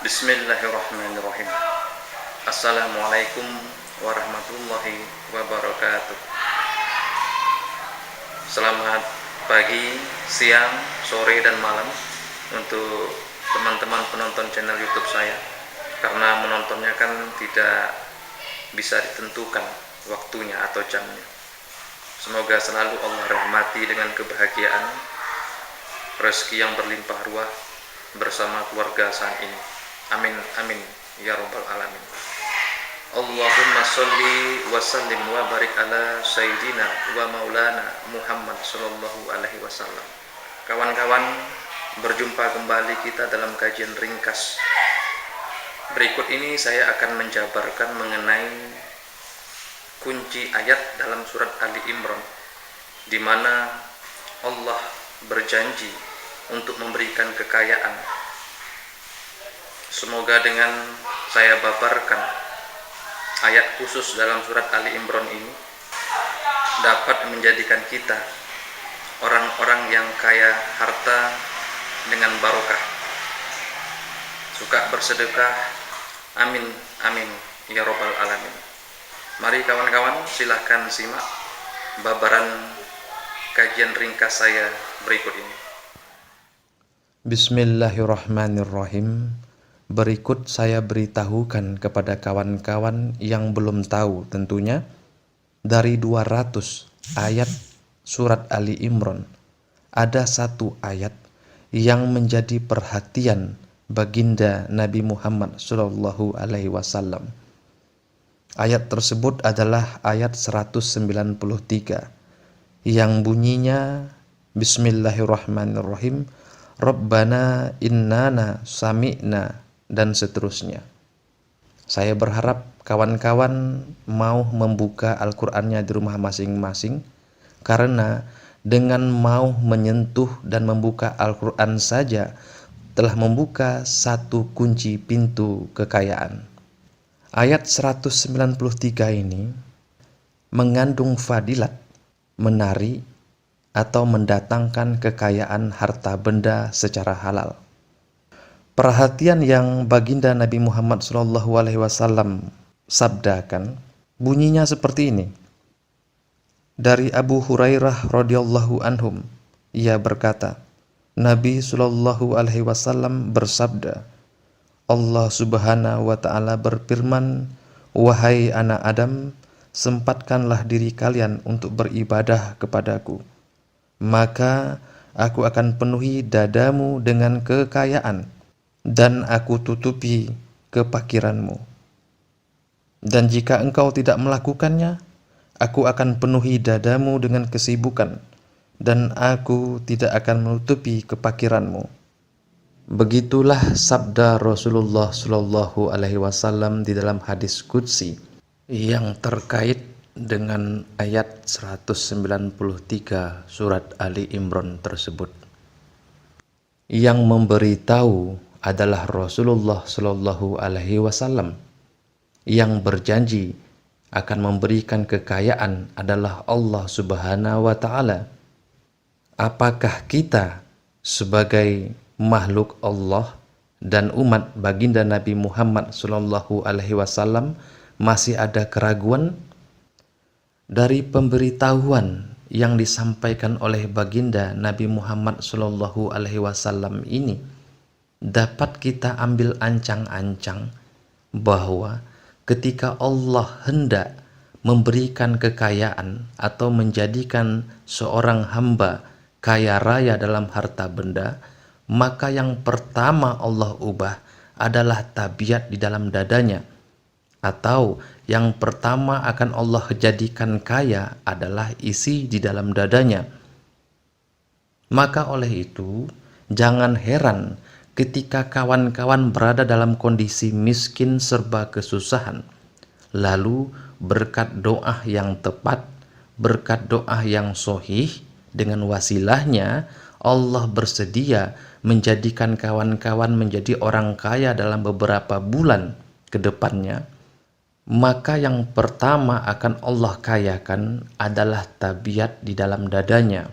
Bismillahirrahmanirrahim. Assalamualaikum warahmatullahi wabarakatuh. Selamat pagi, siang, sore, dan malam untuk teman-teman penonton channel YouTube saya. Karena menontonnya kan tidak bisa ditentukan waktunya atau jamnya. Semoga selalu Allah rahmati dengan kebahagiaan, rezeki yang berlimpah ruah bersama keluarga saat ini. Amin amin ya rabbal alamin. Allahumma sholli wa sallim wa barik ala sayyidina wa maulana Muhammad sallallahu alaihi wasallam. Kawan-kawan, berjumpa kembali kita dalam kajian ringkas. Berikut ini saya akan menjabarkan mengenai kunci ayat dalam surat Ali Imran, di mana Allah berjanji untuk memberikan kekayaan. Semoga dengan saya babarkan ayat khusus dalam surat Ali Imran ini dapat menjadikan kita orang-orang yang kaya harta dengan barokah, suka bersedekah. Amin amin ya rabbal alamin. Mari kawan-kawan, silahkan simak babaran kajian ringkas saya berikut ini. Bismillahirrahmanirrahim. Berikut saya beritahukan kepada kawan-kawan yang belum tahu tentunya, dari 200 ayat surat Ali Imran ada satu ayat yang menjadi perhatian baginda Nabi Muhammad sallallahu alaihi wasallam. Ayat tersebut adalah ayat 193 yang bunyinya Bismillahirrahmanirrahim, Rabbana innana sami'na, dan seterusnya. Saya berharap kawan-kawan mau membuka Al-Qur'annya di rumah masing-masing, karena dengan mau menyentuh dan membuka Al-Qur'an saja telah membuka satu kunci pintu kekayaan. Ayat 193 ini mengandung fadilat menari atau mendatangkan kekayaan harta benda secara halal. Perhatian yang baginda Nabi Muhammad SAW sabdakan bunyinya seperti ini. Dari Abu Hurairah radhiyallahu anhum, ia berkata, Nabi SAW bersabda, Allah Subhanahu wa Ta'ala berfirman, wahai anak Adam, sempatkanlah diri kalian untuk beribadah kepadaku, maka aku akan penuhi dadamu dengan kekayaan, dan aku tutupi kefakiranmu. Dan jika engkau tidak melakukannya, aku akan penuhi dadamu dengan kesibukan, dan aku tidak akan menutupi kefakiranmu. Begitulah sabda Rasulullah Shallallahu Alaihi Wasallam di dalam hadis qudsi yang terkait dengan ayat 193 surat Ali Imran tersebut. Yang memberitahu adalah Rasulullah Shallallahu Alaihi Wasallam. Yang berjanji akan memberikan kekayaan adalah Allah Subhanahu wa Ta'ala. Apakah kita sebagai makhluk Allah dan umat baginda Nabi Muhammad Shallallahu Alaihi Wasallam masih ada keraguan? Dari pemberitahuan yang disampaikan oleh baginda Nabi Muhammad Shallallahu Alaihi Wasallam ini, dapat kita ambil ancang-ancang bahwa ketika Allah hendak memberikan kekayaan atau menjadikan seorang hamba kaya raya dalam harta benda, maka yang pertama Allah ubah adalah tabiat di dalam dadanya, atau yang pertama akan Allah jadikan kaya adalah isi di dalam dadanya. Maka oleh itu, jangan heran ketika kawan-kawan berada dalam kondisi miskin serba kesusahan, lalu berkat doa yang tepat, berkat doa yang sahih, dengan wasilahnya Allah bersedia menjadikan kawan-kawan menjadi orang kaya dalam beberapa bulan ke depannya. Maka yang pertama akan Allah kayakan adalah tabiat di dalam dadanya,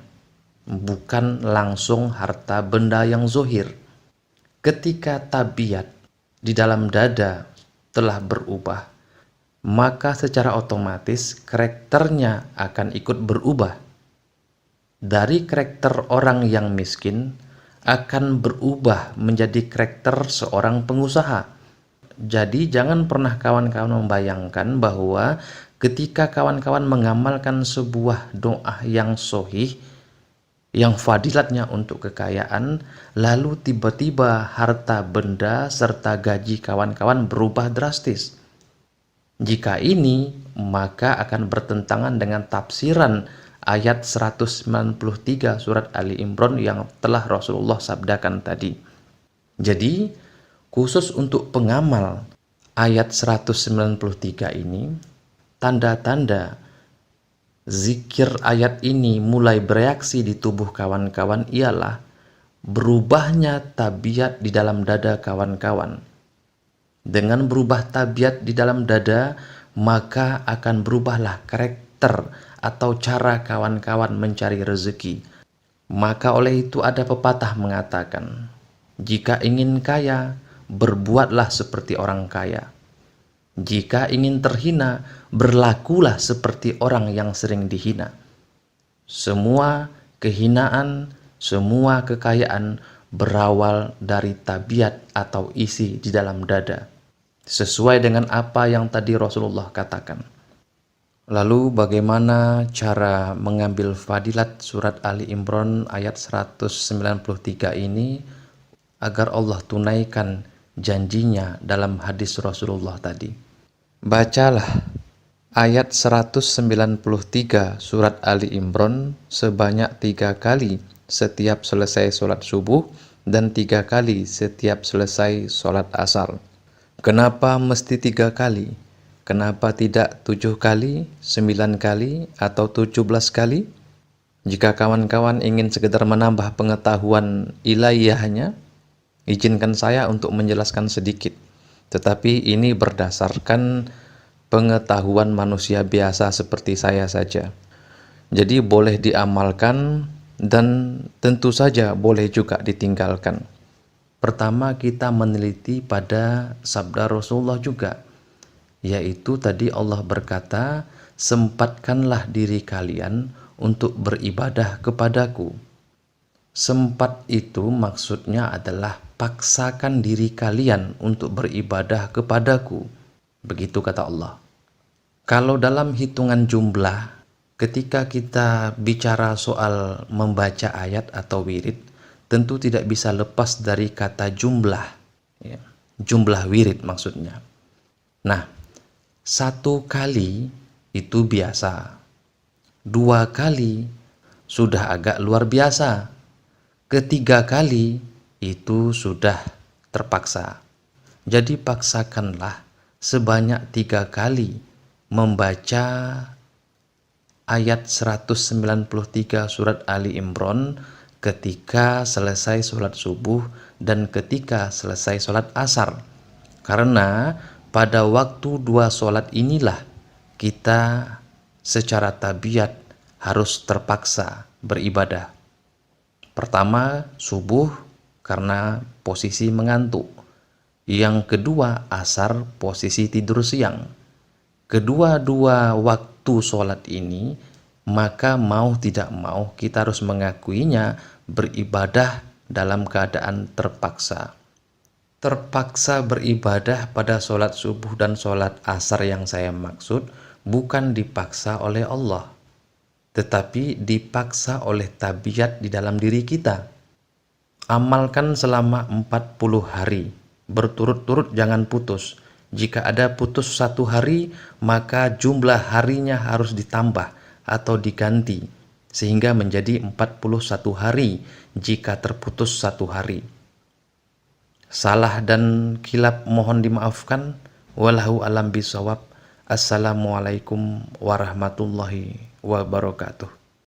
bukan langsung harta benda yang zohir. Ketika tabiat di dalam dada telah berubah, maka secara otomatis karakternya akan ikut berubah. Dari karakter orang yang miskin akan berubah menjadi karakter seorang pengusaha. Jadi jangan pernah kawan-kawan membayangkan bahwa ketika kawan-kawan mengamalkan sebuah doa yang sahih, yang fadilatnya untuk kekayaan, lalu tiba-tiba harta benda serta gaji kawan-kawan berubah drastis. Jika ini, maka akan bertentangan dengan tafsiran ayat 193 surat Ali Imran yang telah Rasulullah sabdakan tadi. Jadi, khusus untuk pengamal ayat 193 ini, tanda-tanda zikir ayat ini mulai bereaksi di tubuh kawan-kawan ialah berubahnya tabiat di dalam dada kawan-kawan. Dengan berubah tabiat di dalam dada, maka akan berubahlah karakter atau cara kawan-kawan mencari rezeki. Maka oleh itu ada pepatah mengatakan, jika ingin kaya, berbuatlah seperti orang kaya. Jika ingin terhina, berlakulah seperti orang yang sering dihina. Semua kehinaan, semua kekayaan berawal dari tabiat atau isi di dalam dada, sesuai dengan apa yang tadi Rasulullah katakan. Lalu bagaimana cara mengambil fadilat surat Ali Imran ayat 193 ini agar Allah tunaikan janjinya dalam hadis Rasulullah tadi? Bacalah ayat 193 surat Ali Imran sebanyak 3 kali setiap selesai sholat subuh dan 3 kali setiap selesai sholat asar. Kenapa mesti 3 kali? Kenapa tidak 7 kali, 9 kali, atau 17 kali? Jika kawan-kawan ingin sekedar menambah pengetahuan ilahiyahnya, izinkan saya untuk menjelaskan sedikit. Tetapi ini berdasarkan pengetahuan manusia biasa seperti saya saja. Jadi boleh diamalkan dan tentu saja boleh juga ditinggalkan. Pertama, kita meneliti pada sabda Rasulullah juga, yaitu tadi Allah berkata, sempatkanlah diri kalian untuk beribadah kepadaku. Sempat itu maksudnya adalah paksakan diri kalian untuk beribadah kepadaku. Begitu kata Allah. Kalau dalam hitungan jumlah, ketika kita bicara soal membaca ayat atau wirid, tentu tidak bisa lepas dari kata jumlah. Ya, jumlah wirid maksudnya. Nah, 1 kali itu biasa. 2 kali sudah agak luar biasa. Ketiga kali itu sudah terpaksa. Jadi paksakanlah sebanyak 3 kali membaca ayat 193 surat Ali Imran ketika selesai sholat subuh dan ketika selesai sholat asar. Karena pada waktu 2 sholat inilah kita secara tabiat harus terpaksa beribadah. Pertama, subuh karena posisi mengantuk. Yang kedua, asar posisi tidur siang. Kedua-dua waktu sholat ini, maka mau tidak mau kita harus mengakuinya beribadah dalam keadaan terpaksa. Terpaksa beribadah pada sholat subuh dan sholat asar yang saya maksud bukan dipaksa oleh Allah, tetapi dipaksa oleh tabiat di dalam diri kita. Amalkan selama 40 hari, berturut-turut jangan putus. Jika ada putus 1 hari, maka jumlah harinya harus ditambah atau diganti, sehingga menjadi 41 hari jika terputus 1 hari. Salah dan khilaf mohon dimaafkan. Wallahu alam bisawab. Assalamualaikum warahmatullahi wabarakatuh.